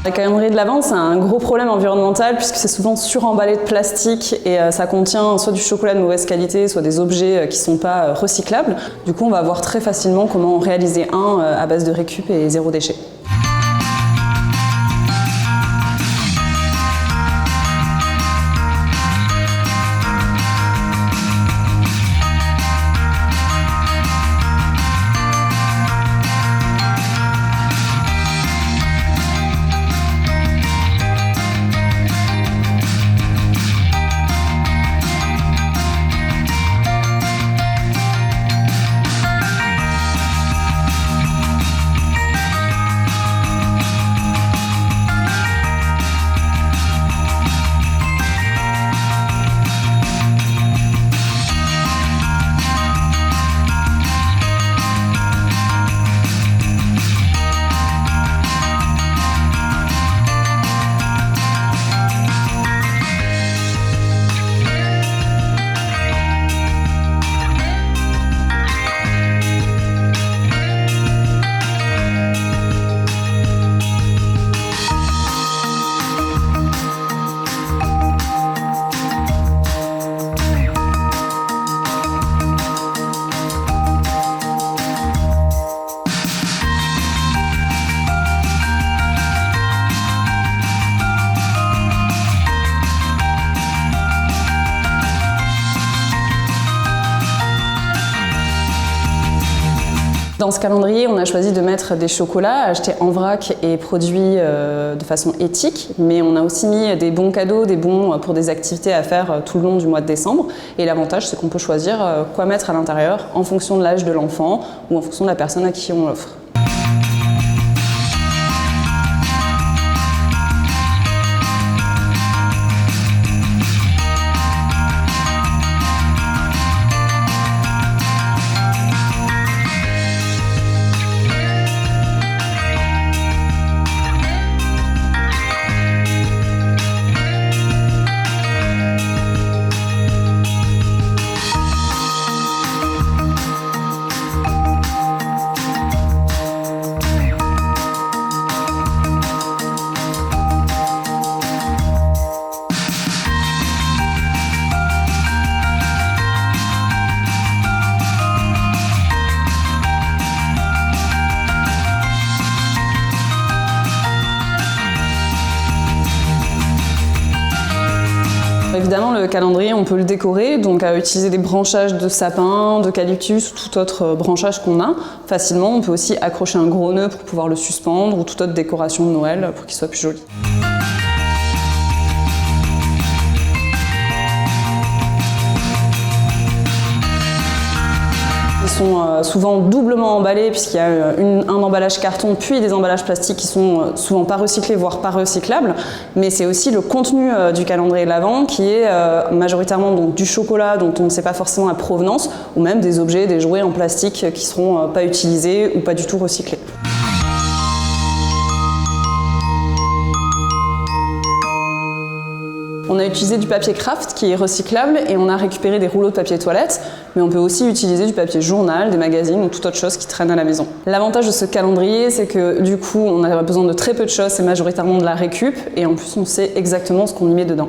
Le calendrier de l'Avent, c'est un gros problème environnemental puisque c'est souvent suremballé de plastique et ça contient soit du chocolat de mauvaise qualité, soit des objets qui ne sont pas recyclables. Du coup, on va voir très facilement comment réaliser un à base de récup et zéro déchet. Dans ce calendrier, on a choisi de mettre des chocolats achetés en vrac et produits de façon éthique, mais on a aussi mis des bons cadeaux, des bons pour des activités à faire tout le long du mois de décembre. Et l'avantage, c'est qu'on peut choisir quoi mettre à l'intérieur en fonction de l'âge de l'enfant ou en fonction de la personne à qui on l'offre. Évidemment, le calendrier, on peut le décorer, donc à utiliser des branchages de sapin, d'eucalyptus ou tout autre branchage qu'on a facilement. On peut aussi accrocher un gros nœud pour pouvoir le suspendre ou toute autre décoration de Noël pour qu'il soit plus joli. Ils sont souvent doublement emballés puisqu'il y a un emballage carton puis des emballages plastiques qui sont souvent pas recyclés voire pas recyclables, mais c'est aussi le contenu du calendrier de l'Avent qui est majoritairement donc du chocolat dont on ne sait pas forcément la provenance ou même des objets, des jouets en plastique qui seront pas utilisés ou pas du tout recyclés. On a utilisé du papier craft qui est recyclable et on a récupéré des rouleaux de papier toilette, mais on peut aussi utiliser du papier journal, des magazines ou toute autre chose qui traîne à la maison. L'avantage de ce calendrier, c'est que du coup, on a besoin de très peu de choses, c'est majoritairement de la récup et en plus on sait exactement ce qu'on y met dedans.